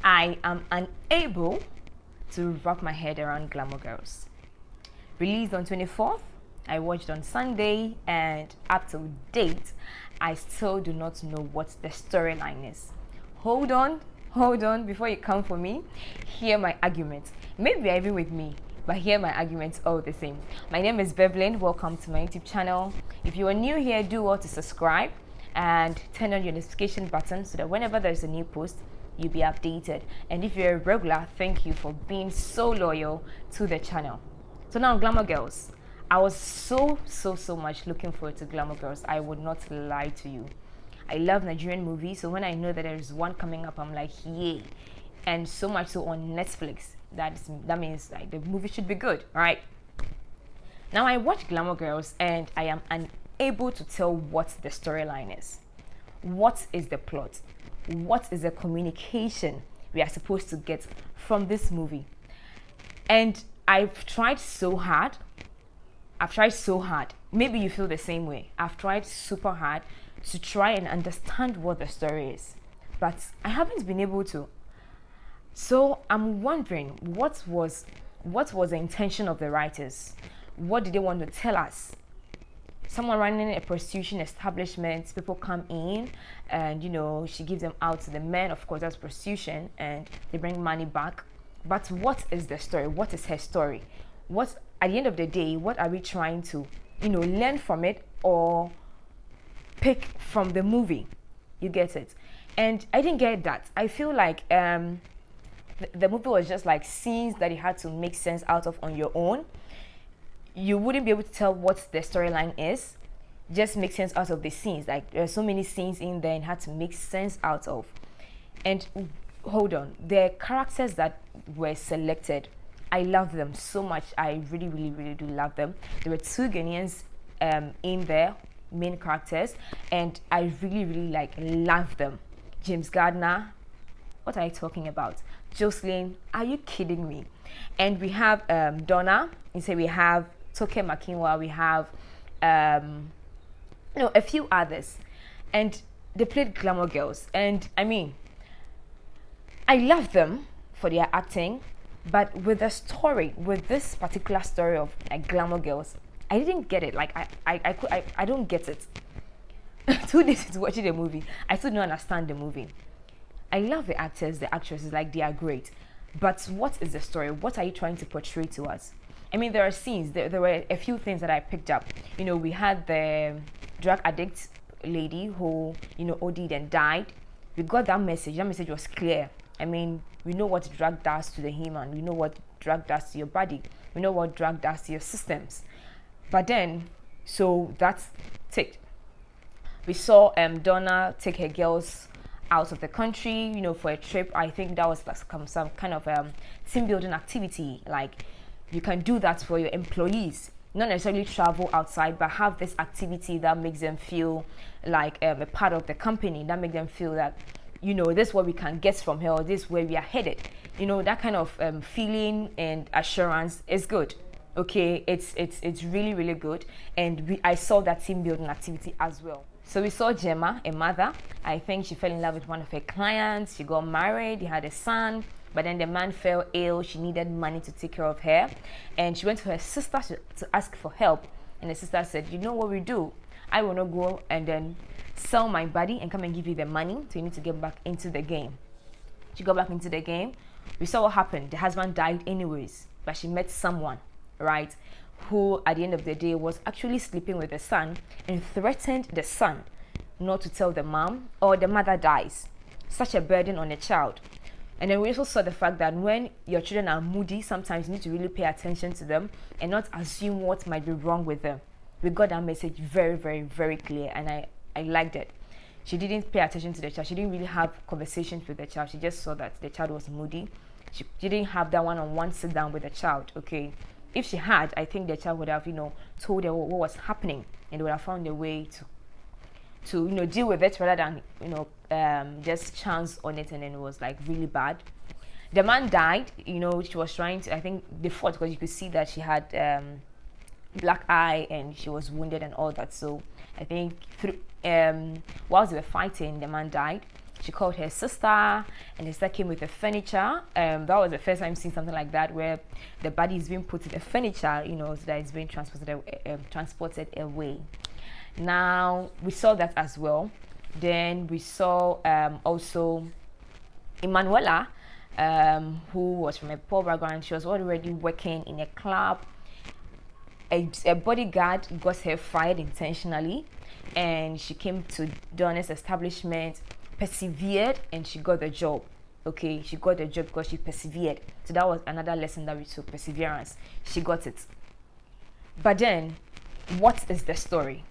I am unable to wrap my head around Glamour Girls. Released on 24th, I watched on Sunday, and up to date, I still do not know what the storyline is. Hold on, before you come for me, hear my arguments. Maybe you're even with me, but hear my arguments all the same. My name is Bevelyn. Welcome to my YouTube channel. If you are new here, do well to subscribe and turn on your notification button so that whenever there's a new post, you'll be updated. And if you're a regular, thank you for being so loyal to the channel. So now, Glamour Girls. I was so much looking forward to Glamour Girls. I would not lie to you. I love Nigerian movies, so when I know that there's one coming up, I'm like, yay. And so much so on Netflix. That means like the movie should be good, right? Now I watch Glamour Girls and I am unable to tell what the storyline is. What is the plot? What is the communication we are supposed to get from this movie? And I've tried so hard. Maybe you feel the same way. I've tried super hard to try and understand what the story is, but I haven't been able to. So I'm wondering, what was the intention of the writers? What did they want to tell us? Someone running a prostitution establishment, people come in and she gives them out to the men. Of course, that's prostitution, and they bring money back. But what is the story? What is her story? What, at the end of the day, what are we trying to learn from it or pick from the movie? You get it? And I didn't get that. I feel like the movie was just like scenes that you had to make sense out of on your own. You wouldn't be able to tell what the storyline is. Just make sense out of the scenes. Like, there are so many scenes in there and had to make sense out of. And hold on, the characters that were selected, I love them so much. I really do love them. There were two Ghanaians in there, main characters, and I really love them. James Gardner, what are you talking about? Jocelyn, are you kidding me? And we have Donna. We have Toke Makinwa. We have a few others, and they played Glamour Girls. And I mean, I love them for their acting, but with the story, with this particular story of like Glamour Girls, I didn't get it. Like I don't get it. 2 days into watching the movie, I still don't understand the movie. I love the actors, the actresses, like they are great. But what is the story? What are you trying to portray to us? I mean, there are scenes, there were a few things that I picked up. We had the drug addict lady who, OD'd and died. We got that message. That message was clear. I mean, we know what drug does to the human. We know what drug does to your body. We know what drug does to your systems. But then, so that's ticked. We saw Donna take her girls out of the country, for a trip. I think that was like some kind of team building activity. Like, you can do that for your employees. Not necessarily travel outside, but have this activity that makes them feel like a part of the company. That makes them feel that, this is what we can get from here, or this is where we are headed. That kind of feeling and assurance is good. Okay, it's really good. And I saw that team building activity as well. So we saw Gemma, a mother. I think she fell in love with one of her clients. She got married, they had a son, but then the man fell ill. She needed money to take care of her. And she went to her sister to ask for help. And the sister said, you know what we do? I want to go and then sell my body and come and give you the money. So you need to get back into the game. She got back into the game. We saw what happened. The husband died anyways, but she met someone, right, who at the end of the day was actually sleeping with the son and threatened the son not to tell the mom, or the mother dies. Such a burden on a child. And then we also saw the fact that when your children are moody, sometimes you need to really pay attention to them and not assume what might be wrong with them. We got that message very clear, and I liked it. She didn't pay attention to the child. She didn't really have conversations with the child. She just saw that the child was moody. She didn't have that one-on-one sit down with the child, okay? If she had, I think the child would have, told her what was happening, and they would have found a way to deal with it rather than, just chance on it, and then it was like really bad. The man died, she was trying to, I think they fought because you could see that she had black eye and she was wounded and all that. So I think whilst they were fighting, the man died. She called her sister, and the sister came with the furniture. That was the first time seeing something like that, where the body is being put in the furniture, so that it's being transported away. Now we saw that as well. Then we saw also Emanuela, who was from a poor background. She was already working in a club. A bodyguard got her fired intentionally, and she came to Donna's establishment, persevered, and she got the job. Okay, she got the job because she persevered. So that was another lesson that we took: perseverance. She got it. But then, what is the story?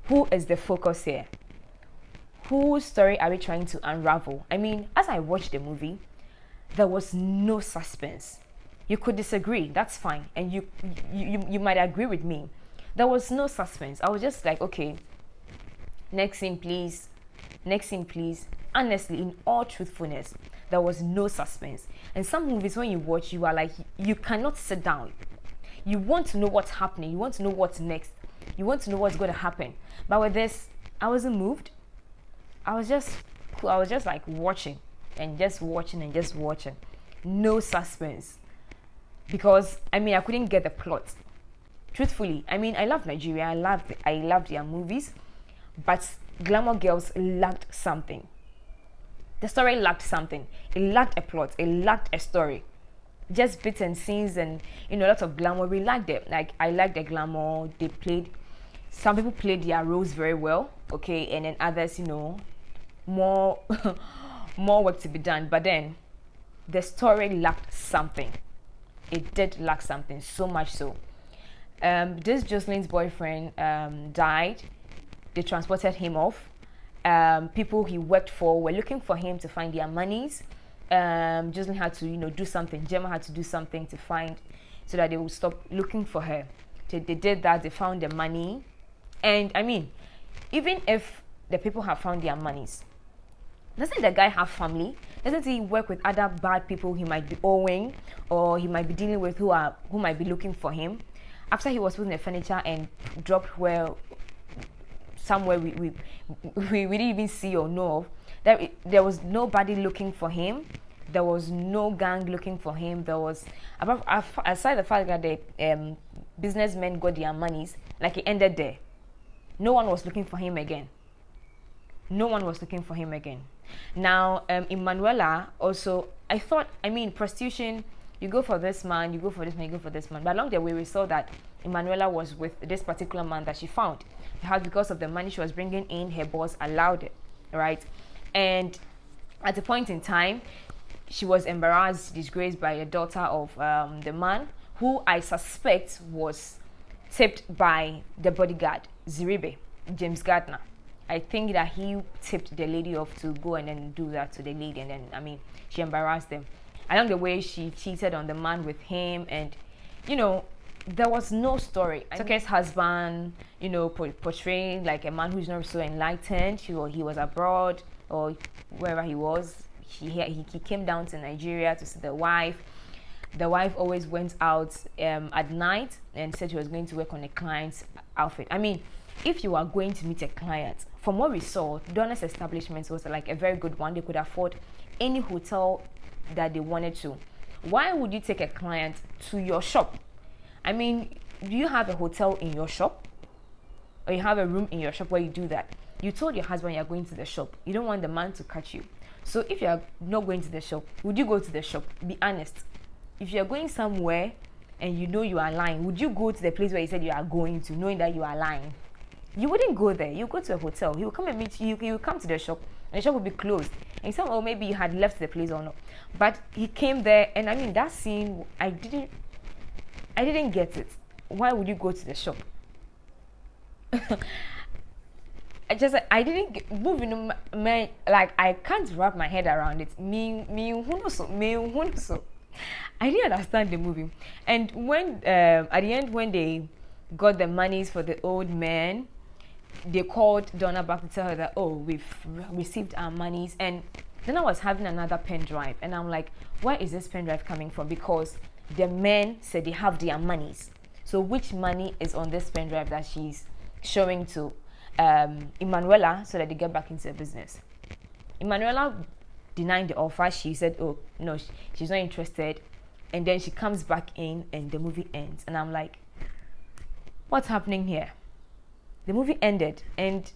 Who is the focus here? Whose story are we trying to unravel? I mean, as I watched the movie, there was no suspense. You could disagree, that's fine, and you might agree with me. There was no suspense. I was just like, okay, next scene please, next scene please. Honestly, in all truthfulness, there was no suspense. And some movies, when you watch, you are like, you cannot sit down. You want to know what's happening. You want to know what's next. You want to know what's going to happen. But with this, I wasn't moved. I was just like watching and just watching and just watching. No suspense. Because, I mean, I couldn't get the plot. Truthfully, I mean, I love Nigeria. I love their movies. But Glamour Girls lacked something. The story lacked something. It lacked a plot. It lacked a story. Just bits and scenes and, a lot of glamour. We liked it. Like, I liked the glamour. Some people played their roles very well. Okay. And then others, more, more work to be done. But then, the story lacked something. It did lack something, so much so. This Jocelyn's boyfriend died. They transported him off. People he worked for were looking for him to find their monies. Jocelyn had to, do something. Gemma had to do something to find, so that they would stop looking for her. They did that. They found the money. And, I mean, even if the people have found their monies, doesn't the guy have family? Doesn't he work with other bad people he might be owing, or he might be dealing with who might be looking for him? After he was put in the furniture and dropped somewhere we didn't even see or know of, there was nobody looking for him. There was no gang looking for him. There was, aside the fact that the businessmen got their monies, like it ended there. No one was looking for him again. No one was looking for him again. Now, Emanuela also, prostitution, you go for this man, you go for this man, you go for this man. But along the way, we saw that Emanuela was with this particular man that she found. Because of the money she was bringing in, her boss allowed it, right? And at a point in time, she was embarrassed, disgraced by a daughter of the man, who I suspect was tipped by the bodyguard, Ziribe, James Gardner. I think that he tipped the lady off to go and then do that to the lady, and then, she embarrassed them. Along the way, she cheated on the man with him, and, there was no story. Toke's husband, portraying like a man who's not so enlightened. He was abroad or wherever he was. He came down to Nigeria to see the wife. The wife always went out at night and said she was going to work on a client's outfit. If you are going to meet a client, from what we saw, Donna's establishment was like a very good one. They could afford any hotel that they wanted to. Why would you take a client to your shop? Do you have a hotel in your shop? Or you have a room in your shop where you do that? You told your husband you're going to the shop. You don't want the man to catch you. So if you're not going to the shop, would you go to the shop? Be honest. If you're going somewhere and you are lying, would you go to the place where you said you are going to, knowing that you are lying? You wouldn't go there. You go to a hotel. He will come and meet you. He will come to the shop, and the shop will be closed. And some, or maybe you had left the place or not. But he came there, and that scene, I didn't get it. Why would you go to the shop? I didn't moving. Like, I can't wrap my head around it. I didn't understand the movie. And when at the end, when they got the monies for the old man, they called Donna back to tell her that, oh, we've received our monies. And then I was having another pen drive, and I'm like, where is this pen drive coming from? Because the men said they have their monies. So which money is on this pen drive that she's showing to Emanuela so that they get back into the business? Emanuela denied the offer. She said, oh no, she's not interested. And then she comes back in and the movie ends. And I'm like, what's happening here? The movie ended and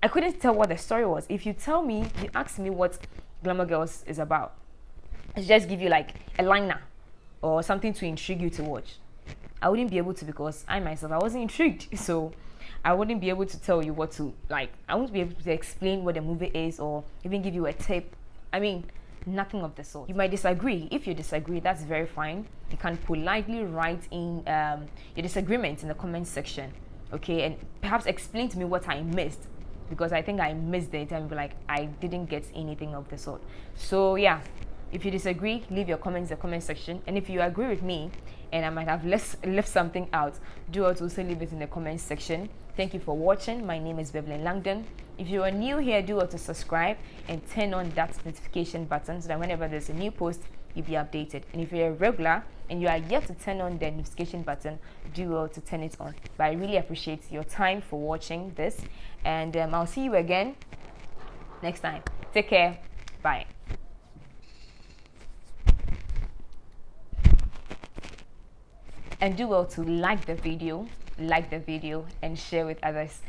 I couldn't tell what the story was. If you tell me, you ask me what Glamour Girls is about, I just give you like a liner or something to intrigue you to watch. I wouldn't be able to, because I myself, I wasn't intrigued. So I wouldn't be able to tell you what to like. I won't be able to explain what the movie is or even give you a tip. I mean, nothing of the sort. You might disagree. If you disagree, that's very fine. You can politely write in your disagreement in the comment section, okay, and perhaps explain to me what I missed, because I think I missed it and be like, I didn't get anything of the sort. So yeah, if you disagree, leave your comments in the comment section, and if you agree with me and I might have left something out, do also leave it in the comment section. Thank you for watching. My name is Beverly Langdon. If you are new here, do also subscribe and turn on that notification button so that whenever there's a new post, you'll be updated. And if you're a regular and you are yet to turn on the notification button, do well to turn it on. But I really appreciate your time for watching this, and I'll see you again next time. Take care. Bye. And do well to like the video and share with others.